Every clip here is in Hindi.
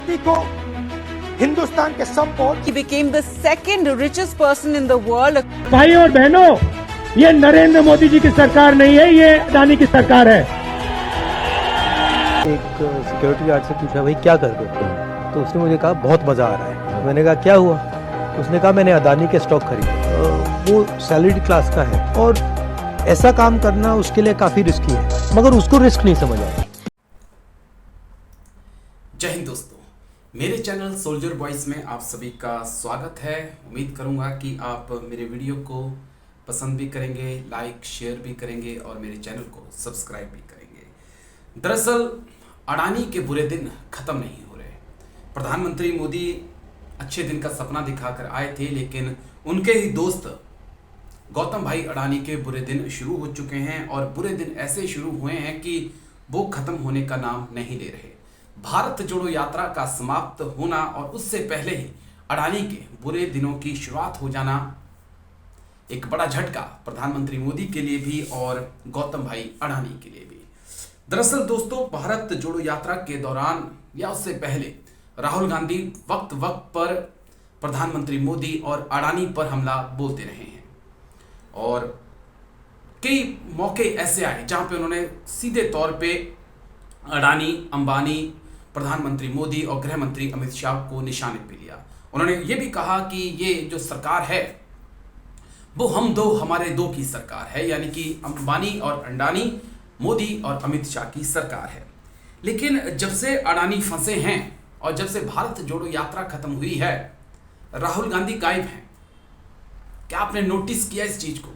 को हिंदुस्तान के संपोर्ट He became the second richest person in the world. भाई और बहनों, ये नरेंद्र मोदी जी की सरकार नहीं है, ये अडानी की सरकार है। एक सिक्योरिटी गार्ड से पूछा, भाई क्या कर रहे हो? तो उसने मुझे कहा बहुत मजा आ रहा है। मैंने कहा क्या हुआ? उसने कहा मैंने अडानी के स्टॉक खरीदे। वो सैलरीड क्लास का है और ऐसा काम करना उसके लिए काफी रिस्की है, मगर उसको रिस्क नहीं समझ आया। जय हिंद दोस्तों, मेरे चैनल सोल्जर बॉयज में आप सभी का स्वागत है। उम्मीद करूंगा कि आप मेरे वीडियो को पसंद भी करेंगे, लाइक शेयर भी करेंगे और मेरे चैनल को सब्सक्राइब भी करेंगे। दरअसल अडानी के बुरे दिन खत्म नहीं हो रहे। प्रधानमंत्री मोदी अच्छे दिन का सपना दिखाकर आए थे, लेकिन उनके ही दोस्त गौतम भाई अडानी के बुरे दिन शुरू हो चुके हैं और बुरे दिन ऐसे शुरू हुए हैं कि वो खत्म होने का नाम नहीं ले रहे। भारत जोड़ो यात्रा का समाप्त होना और उससे पहले ही अडानी के बुरे दिनों की शुरुआत हो जाना एक बड़ा झटका प्रधानमंत्री मोदी के लिए भी और गौतम भाई अडानी के लिए भी। दरअसल दोस्तों, भारत जोड़ो यात्रा के दौरान या उससे पहले राहुल गांधी वक्त वक्त पर प्रधानमंत्री मोदी और अडानी पर हमला बोलते रहे हैं और कई मौके ऐसे आए जहां पे उन्होंने सीधे तौर पे अडानी, अंबानी, प्रधानमंत्री मोदी और गृह मंत्री अमित शाह को निशाने पे लिया। उन्होंने ये भी कहा कि ये जो सरकार है वो हम दो हमारे दो की सरकार है, यानी कि अंबानी और अडानी, मोदी और अमित शाह की सरकार है। लेकिन जब से अडानी फंसे हैं और जब से भारत जोड़ो यात्रा खत्म हुई है, राहुल गांधी गायब हैं। क्या आपने नोटिस किया इस चीज को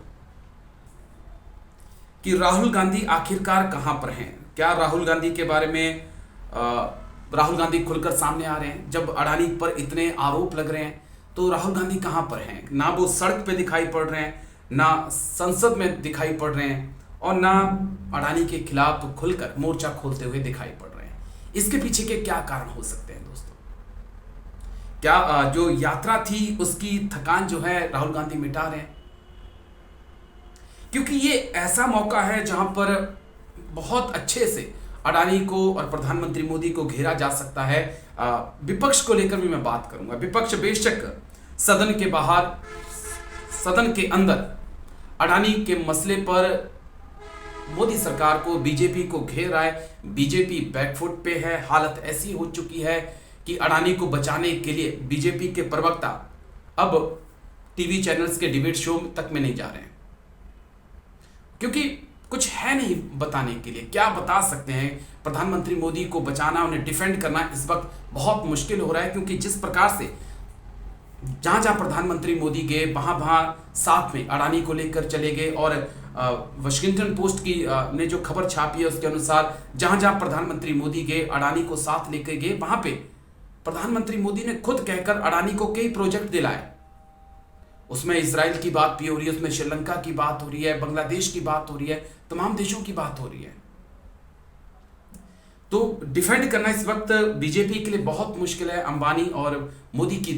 कि राहुल गांधी आखिरकार कहां पर हैं? क्या राहुल गांधी के बारे में राहुल गांधी खुलकर सामने आ रहे हैं? जब अडानी पर इतने आरोप लग रहे हैं तो राहुल गांधी कहां पर हैं? ना वो सड़क पे दिखाई पड़ रहे हैं, ना संसद में दिखाई पड़ रहे हैं और ना अडानी के खिलाफ तो खुलकर मोर्चा खोलते हुए दिखाई पड़ रहे हैं। इसके पीछे के क्या कारण हो सकते हैं दोस्तों? क्या जो यात्रा थी उसकी थकान जो है राहुल गांधी मिटा रहे हैं? क्योंकि ये ऐसा मौका है जहां पर बहुत अच्छे से अडानी को और प्रधानमंत्री मोदी को घेरा जा सकता है। विपक्ष को लेकर भी मैं बात करूंगा। विपक्ष बेशक सदन के बाहर, सदन के अंदर अडानी के मसले पर मोदी सरकार को, बीजेपी को घेर रहा है। बीजेपी बैकफुट पे है। हालत ऐसी हो चुकी है कि अडानी को बचाने के लिए बीजेपी के प्रवक्ता अब टीवी चैनल्स के डिबेट शो तक में नहीं जा रहे हैं, क्योंकि कुछ है नहीं बताने के लिए। क्या बता सकते हैं? प्रधानमंत्री मोदी को बचाना, उन्हें डिफेंड करना इस वक्त बहुत मुश्किल हो रहा है, क्योंकि जिस प्रकार से जहां जहां प्रधानमंत्री मोदी गए वहां वहां साथ में अडानी को लेकर चले गए और वाशिंगटन पोस्ट की ने जो खबर छापी है उसके अनुसार जहां जहां प्रधानमंत्री मोदी गए अडानी को साथ लेकर गए, वहां पे प्रधानमंत्री मोदी ने खुद कहकर अडानी को कई प्रोजेक्ट दिलाए। उसमें इजराइल की बात भी हो रही है, उसमें श्रीलंका की बात हो रही है, बांग्लादेश की बात हो रही है, तमाम देशों की बात हो रही है। तो डिफेंड करना इस वक्त बीजेपी के लिए बहुत मुश्किल है अंबानी और मोदी की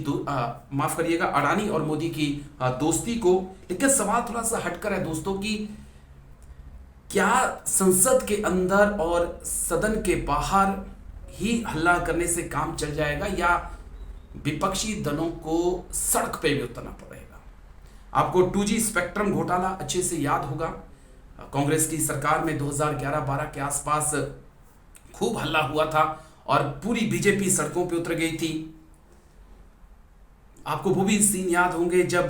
माफ करिएगा, अडानी और मोदी की दोस्ती को। लेकिन सवाल थोड़ा सा हटकर है दोस्तों कि क्या संसद के अंदर और सदन के बाहर ही हल्ला करने से काम चल जाएगा या विपक्षी दलों को सड़क पे भी उतरना पड़ेगा? आपको 2G स्पेक्ट्रम घोटाला अच्छे से याद होगा। कांग्रेस की सरकार में 2011-12 के आसपास खूब हल्ला हुआ था और पूरी बीजेपी सड़कों पे उतर गई थी। आपको वो भी सीन याद होंगे जब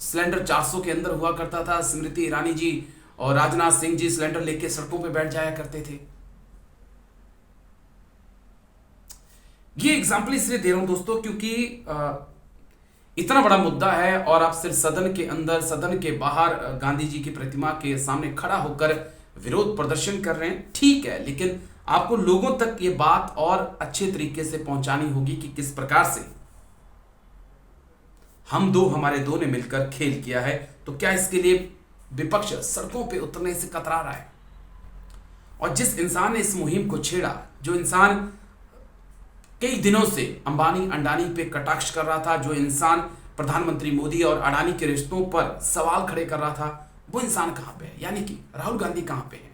सिलेंडर 400 के अंदर हुआ करता था। स्मृति ईरानी जी और राजनाथ सिंह जी सिलेंडर लेके सड़कों पे बैठ जाया करते थे। ये एग्जाम्पल इसलिए दे रहा हूं दोस्तों क्योंकि इतना बड़ा मुद्दा है और आप सिर्फ सदन के अंदर, सदन के बाहर गांधी जी की प्रतिमा के सामने खड़ा होकर विरोध प्रदर्शन कर रहे हैं, ठीक है, लेकिन आपको लोगों तक ये बात और अच्छे तरीके से पहुंचानी होगी कि किस प्रकार से हम दो हमारे दो ने मिलकर खेल किया है। तो क्या इसके लिए विपक्ष सड़कों पे उतरने से कतरा रहा है? और जिस इंसान ने इस मुहिम को छेड़ा, जो इंसान कई दिनों से अंबानी अडानी पे कटाक्ष कर रहा था, जो इंसान प्रधानमंत्री मोदी और अडानी के रिश्तों पर सवाल खड़े कर रहा था, वो इंसान कहां पे है? यानी कि राहुल गांधी कहां पे है?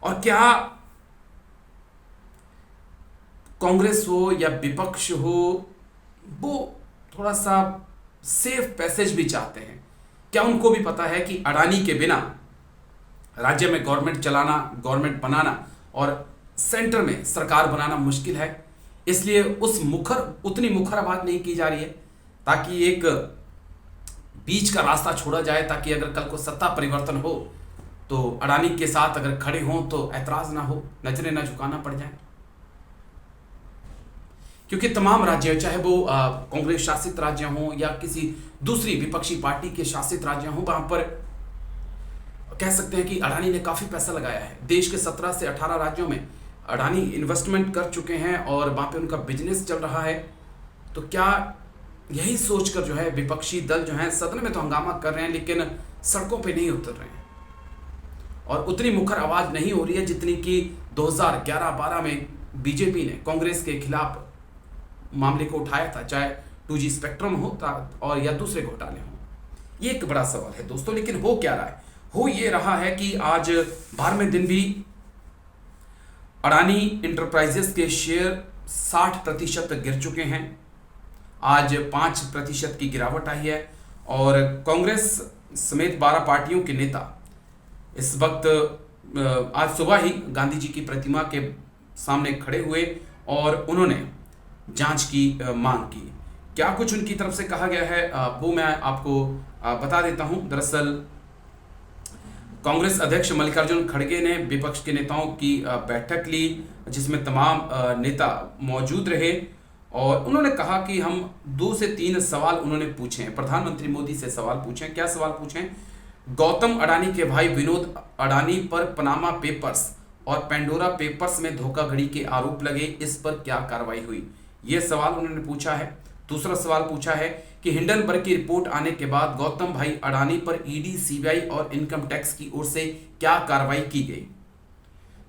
और क्या कांग्रेस हो या विपक्ष हो, वो थोड़ा सा सेफ पैसेज भी चाहते हैं। क्या उनको भी पता है कि अडानी के बिना राज्य में गवर्नमेंट चलाना, गवर्नमेंट बनाना और सेंटर में सरकार बनाना मुश्किल है? इसलिए उतनी मुखर आवाज नहीं की जा रही है ताकि एक बीच का रास्ता छोड़ा जाए, ताकि अगर कल को सत्ता परिवर्तन हो तो अडानी के साथ अगर खड़े हों तो ऐतराज ना हो, नजरें ना झुकाना पड़ जाए। क्योंकि तमाम राज्य, चाहे वो कांग्रेस शासित राज्य हों या किसी दूसरी विपक्षी पार्टी के शासित राज्य हों, वहां पर कह सकते हैं कि अडानी ने काफी पैसा लगाया है। देश के 17 से 18 राज्यों में अडानी इन्वेस्टमेंट कर चुके हैं और वहां पे उनका बिजनेस चल रहा है। तो क्या यही सोचकर जो है विपक्षी दल जो है सदन में तो हंगामा कर रहे हैं लेकिन सड़कों पे नहीं उतर रहे हैं और उतनी मुखर आवाज नहीं हो रही है जितनी कि 2011-12 में बीजेपी ने कांग्रेस के खिलाफ मामले को उठाया था, चाहे 2G स्पेक्ट्रम हो और या दूसरे घोटाले हो। ये एक बड़ा सवाल है दोस्तों। लेकिन हो क्या रहा है? हो ये रहा है कि आज 12वें दिन भी अडानी इंटरप्राइजेस के शेयर 60% गिर चुके हैं। आज 5% की गिरावट आई है और कांग्रेस समेत 12 पार्टियों के नेता इस वक्त आज सुबह ही गांधी जी की प्रतिमा के सामने खड़े हुए और उन्होंने जांच की मांग की। क्या कुछ उनकी तरफ से कहा गया है वो मैं आपको बता देता हूं। दरअसल कांग्रेस अध्यक्ष मल्लिकार्जुन खड़गे ने विपक्ष के नेताओं की बैठक ली जिसमें तमाम नेता मौजूद रहे और उन्होंने कहा कि हम 2 से 3 सवाल उन्होंने पूछे हैं, प्रधानमंत्री मोदी से सवाल पूछे। क्या सवाल पूछे? गौतम अडानी के भाई विनोद अडानी पर पनामा पेपर्स और पेंडोरा पेपर्स में धोखाधड़ी के आरोप लगे, इस पर क्या कार्रवाई हुई? यह सवाल उन्होंने पूछा है। दूसरा सवाल पूछा है कि हिंडनबर्ग की रिपोर्ट आने के बाद गौतम भाई अडानी पर ईडी, सीबीआई और इनकम टैक्स की ओर से क्या कार्रवाई की गई?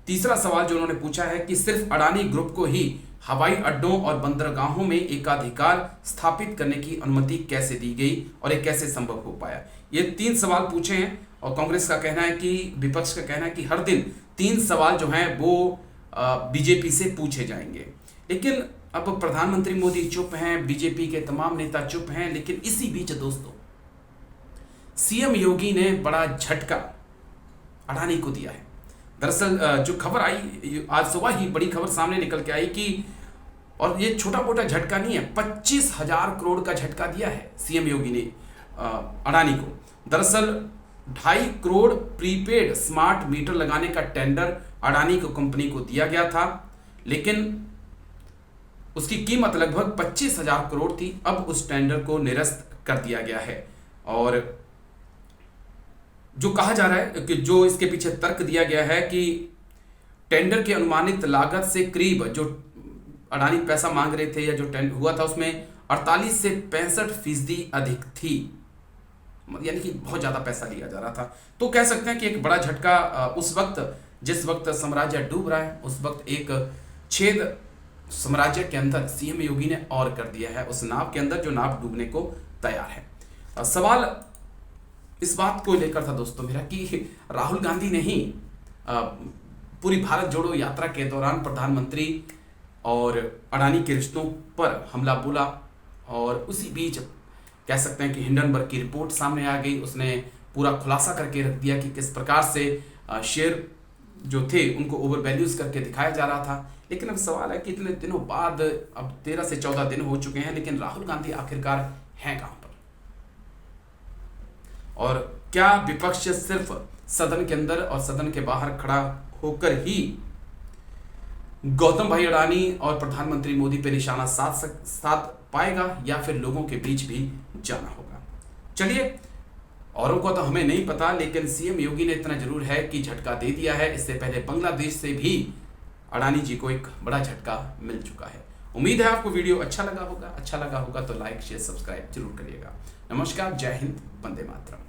तीसरा सवाल जो उन्होंने पूछा है कि सिर्फ अडानी ग्रुप को ही हवाई अड्डों और बंदरगाहों में एकाधिकार स्थापित करने की अनुमति कैसे दी गई और ये कैसे संभव हो पाया? ये 3 सवाल पूछे हैं और कांग्रेस का कहना है कि, विपक्ष का कहना है कि हर दिन 3 सवाल जो हैं वो बीजेपी से पूछे जाएंगे। लेकिन अब प्रधानमंत्री मोदी चुप हैं, बीजेपी के तमाम नेता चुप हैं। लेकिन इसी बीच दोस्तों सीएम योगी ने बड़ा झटका अडानी को दिया है। दरअसल जो खबर आई आज सुबह ही, बड़ी खबर सामने निकल के आई कि, और ये छोटा मोटा झटका नहीं है, 25,000 करोड़ का झटका दिया है सीएम योगी ने अडानी को। दरअसल 2.5 करोड़ प्रीपेड स्मार्ट मीटर लगाने का टेंडर अडानी को कंपनी को दिया गया था, लेकिन उसकी कीमत लगभग 25,000 करोड़ थी। अब उस टेंडर को निरस्त कर दिया गया है और जो कहा जा रहा है कि जो इसके पीछे तर्क दिया गया है कि टेंडर की अनुमानित लागत से करीब, जो अडानी पैसा मांग रहे थे या जो टेंडर हुआ था उसमें 48 से 65% अधिक थी, यानी कि बहुत ज्यादा पैसा लिया जा रहा था। तो कह सकते हैं कि एक बड़ा झटका उस वक्त, जिस वक्त साम्राज्य डूब रहा है, उस वक्त एक छेद साम्राज्य के अंदर सीएम योगी ने और कर दिया है, उस नाव के अंदर जो नाव डूबने को तैयार है। सवाल इस बात को लेकर था दोस्तों मेरा कि राहुल गांधी ने ही पूरी भारत जोड़ो यात्रा के दौरान प्रधानमंत्री और अडानी के रिश्तों पर हमला बोला और उसी बीच कह सकते हैं कि हिंडनबर्ग की रिपोर्ट सामने आ गई। उसने पूरा खुलासा करके रख दिया कि किस प्रकार से शेयर जो थे उनको ओवर वैल्यूज करके दिखाया जा रहा था। लेकिन अब सवाल है कि इतने दिनों बाद, अब 13 से 14 दिन हो चुके हैं, लेकिन राहुल गांधी आखिरकार हैं कहां पर? और क्या विपक्ष सिर्फ सदन के अंदर और सदन के बाहर खड़ा होकर ही गौतम भाई अडानी और प्रधानमंत्री मोदी पे निशाना साध पाएगा या फिर लोगों के बीच भी जाना होगा? चलिए, औरों को तो हमें नहीं पता, लेकिन सीएम योगी ने इतना जरूर है कि झटका दे दिया है। इससे पहले बांग्लादेश से भी अडानी जी को एक बड़ा झटका मिल चुका है। उम्मीद है आपको वीडियो अच्छा लगा होगा तो लाइक, शेयर, सब्सक्राइब जरूर करिएगा। नमस्कार, जय हिंद, वंदे मातरम।